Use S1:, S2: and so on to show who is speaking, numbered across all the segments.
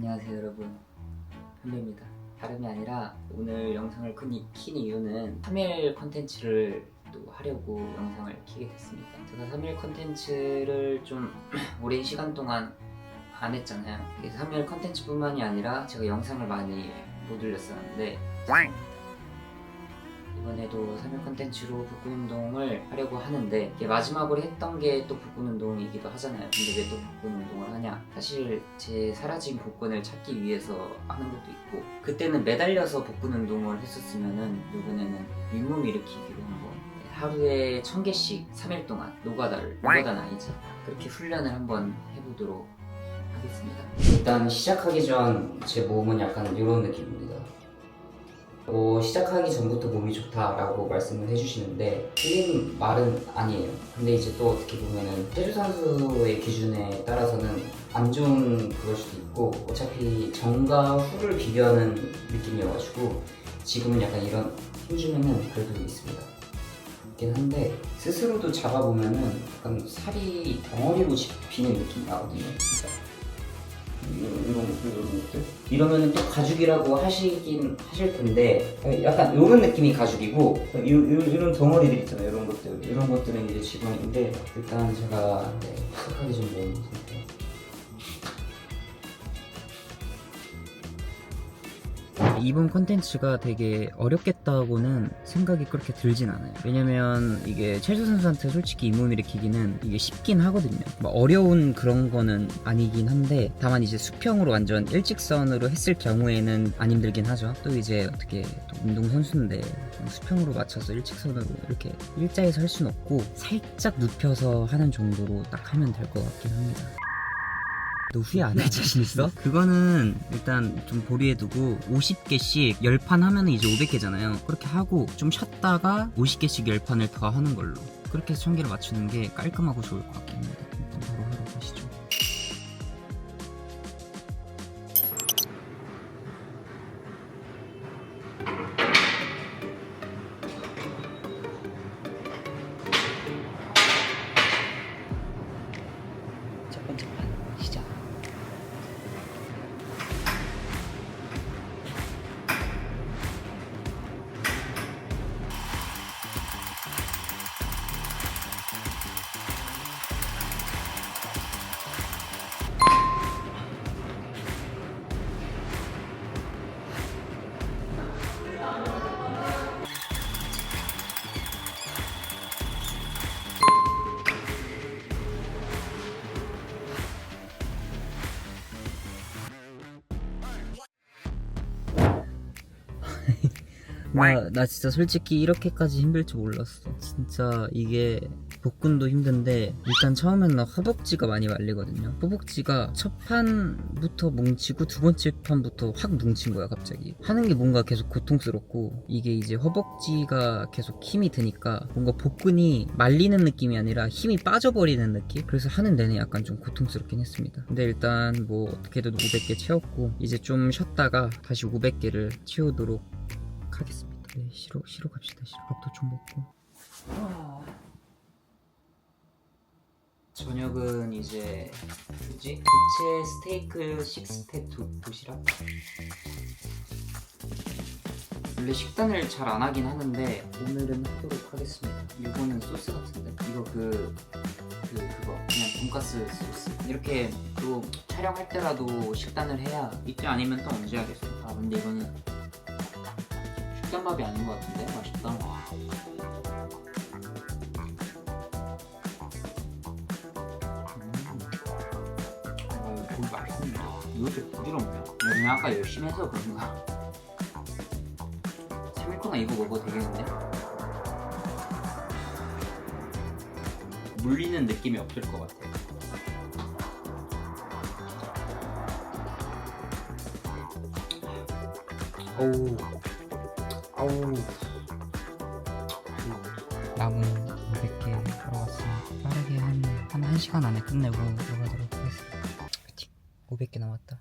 S1: 안녕하세요 여러분, 현배입니다. 다름이 아니라 오늘 영상을 킨 이유는 3일 컨텐츠를 또 하려고 영상을 키게 됐습니다. 제가 3일 컨텐츠를 좀 오랜 시간 동안 안 했잖아요. 3일 컨텐츠뿐만이 아니라 제가 영상을 많이 못 올렸었는데 이번에도 3일 컨텐츠로 복근 운동을 하려고 하는데 이게 마지막으로 했던 게 또 복근 운동이기도 하잖아요. 근데 왜 또 복근 운동을 하냐? 사실 제 사라진 복근을 찾기 위해서 하는 것도 있고, 그때는 매달려서 복근 운동을 했었으면은 이번에는 윗몸 일으키기로 한번 하루에 1000개씩 3일 동안 노가다는 아니지, 그렇게 훈련을 한번 해보도록 하겠습니다. 일단 시작하기 전 제 몸은 약간 이런 느낌입니다. 시작하기 전부터 몸이 좋다라고 말씀을 해주시는데 틀린 말은 아니에요. 근데 이제 또 어떻게 보면은 체조 선수의 기준에 따라서는 안 좋은 그럴 수도 있고, 어차피 전과 후를 비교하는 느낌이어가지고 지금은 약간 이런 힘주면은 그래도 있습니다. 있긴 한데 스스로도 잡아보면은 약간 살이 덩어리로 집히는 느낌이 나거든요. 진짜. 이런 것들? 이러면은 또 가죽이라고 하시긴 하실 텐데, 약간 이런 느낌이 가죽이고, 이런 덩어리들 있잖아요. 이런 것들은 이제 지방인데, 일단 제가 시작하기 좀 모르는 상태. 이번 콘텐츠가 되게 어렵겠다고는 생각이 그렇게 들진 않아요. 왜냐면 이게 체조 선수한테 솔직히 잇몸 일으키기는 이게 쉽긴 하거든요. 뭐 어려운 그런 거는 아니긴 한데, 다만 이제 수평으로 완전 일직선으로 했을 경우에는 안 힘들긴 하죠. 또 이제 어떻게 또 운동 선수인데 수평으로 맞춰서 일직선으로 이렇게 일자에서 할 수는 없고, 살짝 눕혀서 하는 정도로 딱 하면 될 것 같긴 합니다. 너 후회 안 할 자신 있어? 그거는 일단 좀 보류해두고 50개씩 10판 하면 이제 500개잖아요. 그렇게 하고 좀 쉬었다가 50개씩 10판을 더 하는 걸로, 그렇게 해서 1000개를 맞추는 게 깔끔하고 좋을 것 같긴 합니다. 일단 바로 하러 가시죠. 첫 번째 판 시작. 나 진짜 솔직히 이렇게까지 힘들 줄 몰랐어. 진짜 이게 복근도 힘든데, 일단 처음에는 허벅지가 많이 말리거든요. 허벅지가 첫 판부터 뭉치고 두 번째 판부터 확 뭉친 거야. 갑자기 하는 게 뭔가 계속 고통스럽고, 이게 이제 허벅지가 계속 힘이 드니까 뭔가 복근이 말리는 느낌이 아니라 힘이 빠져버리는 느낌? 그래서 하는 내내 약간 좀 고통스럽긴 했습니다. 근데 일단 뭐 어떻게든 500개 채웠고, 이제 좀 쉬었다가 다시 500개를 채우도록 하겠습니다. 네, 쉬러 갑시다. 밥도 좀 먹고. 저녁은 이제 부채 스테이크 식스팩 도시락. 원래 식단을 잘 안 하긴 하는데 오늘은 하도록 하겠습니다. 이거는 소스 같은데, 이거 그거 그냥 돈가스 소스. 이렇게 또 촬영할 때라도 식단을 해야 있지, 아니면 또 언제 하겠어. 근데 이거는 식단밥이 아닌 것 같은데 맛있다. 고기 맛있는데 왜 이렇게 부드럽냐? 그냥 아까 열심히 해서 그런가? 3일 동안 이거 먹어도 되겠는데? 물리는 느낌이 없을 것 같아. 아우. 남은 500개 들어갔으니까 빠르게 한 1시간 안에 끝내고 들어가도록 하겠습니다. 파이팅! 500개 남았다.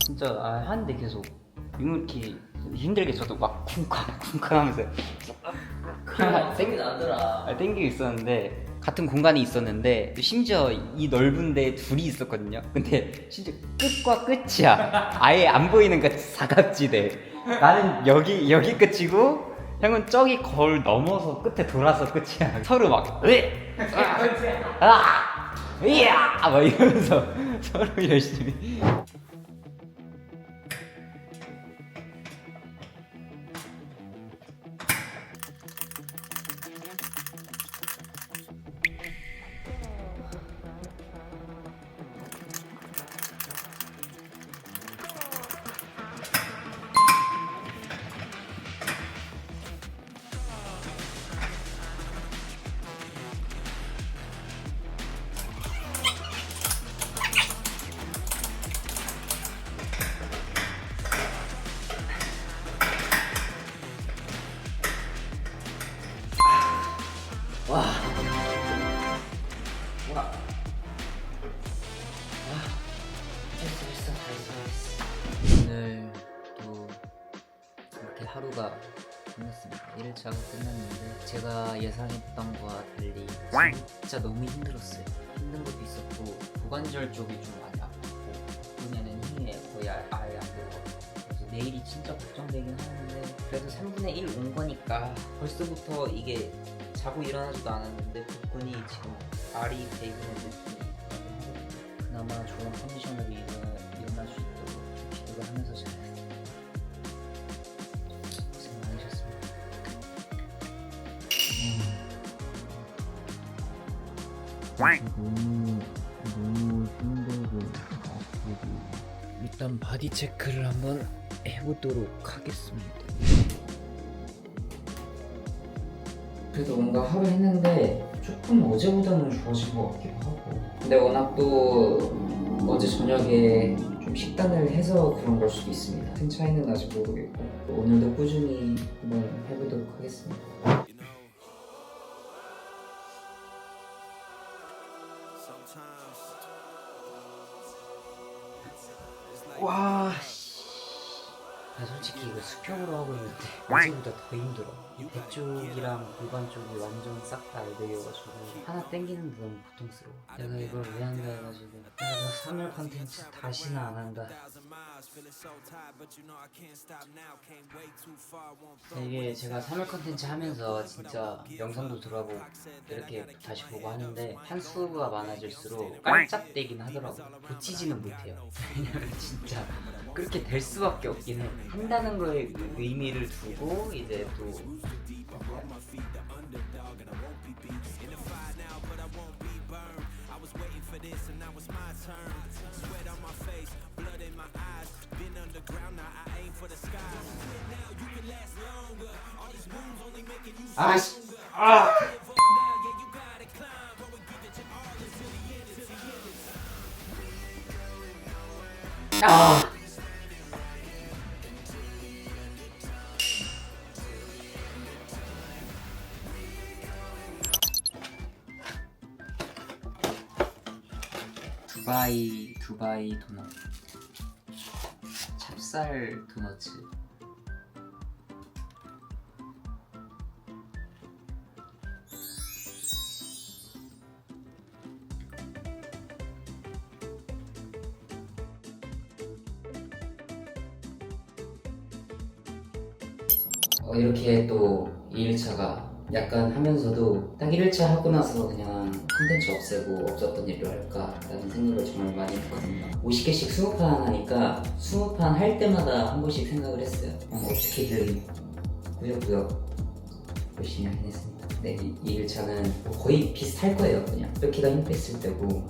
S1: 진짜 하는데 계속 이렇게 힘들게 저도 막 쿵쾅 하면서
S2: 땡이 나더라.
S1: 땡기고 있었는데 같은 공간이 있었는데 심지어 이 넓은데 둘이 있었거든요. 근데 진짜 끝과 끝이야. 아예 안 보이는 그 사각지대. 나는 여기 끝이고 형은 저기 거울 넘어서 끝에 돌아서 끝이야. 서로 막 이야 막 이러면서 서로 열심히.
S2: 와. 했어. 오늘도 이렇게 하루가 끝났습니다. 1일차가 끝났는데 제가 예상했던 거와 달리 진짜 너무 힘들었어요. 힘든 것도 있었고 고관절 쪽이 좀 많이 아팠고 그러면은 힘이 거의 아예 안 들어가고 그래서 내일이 진짜 걱정되긴 하는데 그래도 3분의 1 온 거니까 벌써부터 이게 자고 일어나지도 않았는데 복근이 지금 알이 배기는 느낌이 그나마 좋은 컨디션으로 일어날 수 있도록 좀 기도를 하면서 잘 고생 많으셨습니다.
S1: 너무 힘들고 아프고 일단 바디 체크를 한번 해보도록 하겠습니다. 그래도 뭔가 하루 했는데 조금 어제보다는 좋아진 것 같기도 하고 근데 워낙 또 어제 저녁에 좀 식단을 해서 그런 걸 수도 있습니다. 큰 차이는 아직 모르겠고 오늘도 꾸준히 한번 해보도록 하겠습니다. 와, 솔직히 이거 수평으로 하고 있는데 어제보다 더 힘들어. 이 배 쪽이랑 골반 쪽이 완전 싹 다 알배겨가지고 하나 땡기는 게 너무 고통스러워. 내가 이걸 왜 한다 해가지고 내가 3일 컨텐츠 다시는 안 한다. 이게 제가 3일 컨텐츠 하면서 진짜 영상도 돌아보고 이렇게 다시 보고 하는데 한수가 많아질수록 깔짝대긴 하더라고. 고치지는 못해요. 왜냐면 진짜 그렇게 될 수밖에 없긴 해. 한다는 거에 의미를 두고 이제 또 아씨 두바이 도넛 찹쌀 도넛츠 이렇게 또 2일차가 약간 하면서도 딱 1일차 하고 나서 그냥 콘텐츠 없애고 없었던 일을 할까 라는 생각을 정말 많이 했거든요. 50개씩 20판 하니까 20판 할 때마다 한 번씩 생각을 했어요. 어떻게든 꾸역꾸역 열심히 하긴 했습니다. 네, 2일차는 거의 비슷할 거예요. 그냥 이렇게가 힘 뺐을 때고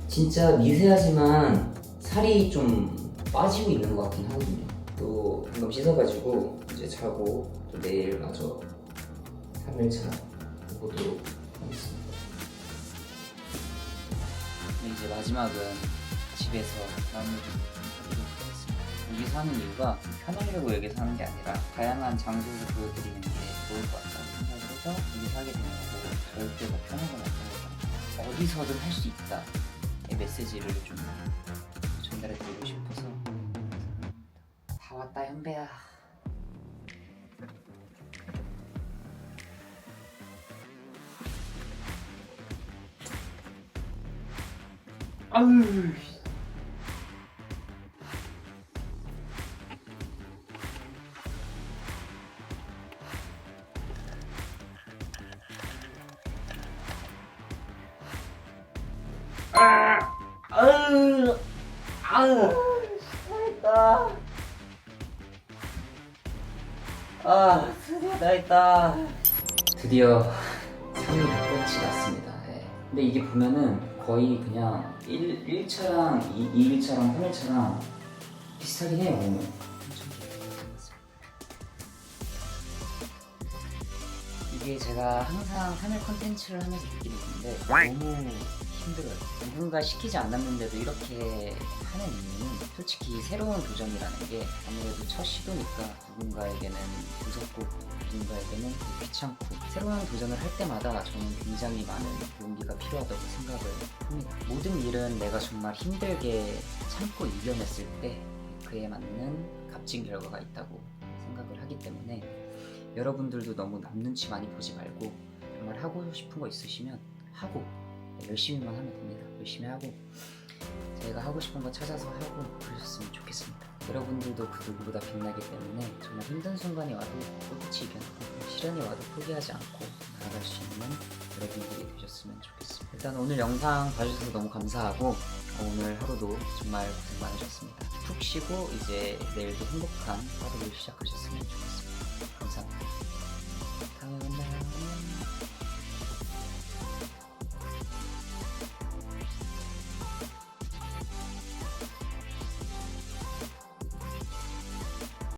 S1: 진짜 미세하지만 살이 좀 빠지고 있는 것 같긴 하거든요. 또 방금 씻어가지고 이제 자고 또 내일 마저 3일차 보도록 하겠습니다. 이제 마지막은 집에서 마무리하도록 하겠습니다. 여기서 하는 이유가 편하려고 여기서 하는 게 아니라 다양한 장소를 보여드리는 게 좋을 것 같다는 생각을 해서 여기서 하게 된 거고 절대 뭐 편하거나 그런 거 어디서든 할 수 있다의 메시지를 좀 전달해 드리고 싶어서
S2: 현배야. 아유. 아유. 아유. 했다. 드디어 다 했다. 드디어 3일 끝이 났습니다. 예. 근데 이게 보면은 거의 그냥 1차랑 2일차랑 3일차랑 비슷하긴 해요. 오늘. 이게 제가 항상 3일 컨텐츠를 하면서 느끼는 건데 너무 힘들어요. 누군가 시키지 않았는데도 이렇게 하는 이유는 솔직히 새로운 도전이라는 게 아무래도 첫 시도니까 누군가에게는 무섭고 누군가에게는 귀찮고 새로운 도전을 할 때마다 저는 굉장히 많은 용기가 필요하다고 생각을 합니다. 모든 일은 내가 정말 힘들게 참고 이겨냈을 때 그에 맞는 값진 결과가 있다고 생각을 하기 때문에 여러분들도 너무 남 눈치 많이 보지 말고 정말 하고 싶은 거 있으시면 하고 열심히만 하면 됩니다. 열심히 하고 제가 하고 싶은 거 찾아서 하고 그러셨으면 좋겠습니다. 여러분들도 그 누구보다 빛나기 때문에 정말 힘든 순간이 와도 끝이 이겨내고 시련이 와도 포기하지 않고 나아갈 수 있는 여러분들이 되셨으면 좋겠습니다. 일단 오늘 영상 봐주셔서 너무 감사하고 오늘 하루도 정말 고생 많으셨습니다. 푹 쉬고 이제 내일도 행복한 하루를 시작하셨으면 좋겠습니다. 감사합니다.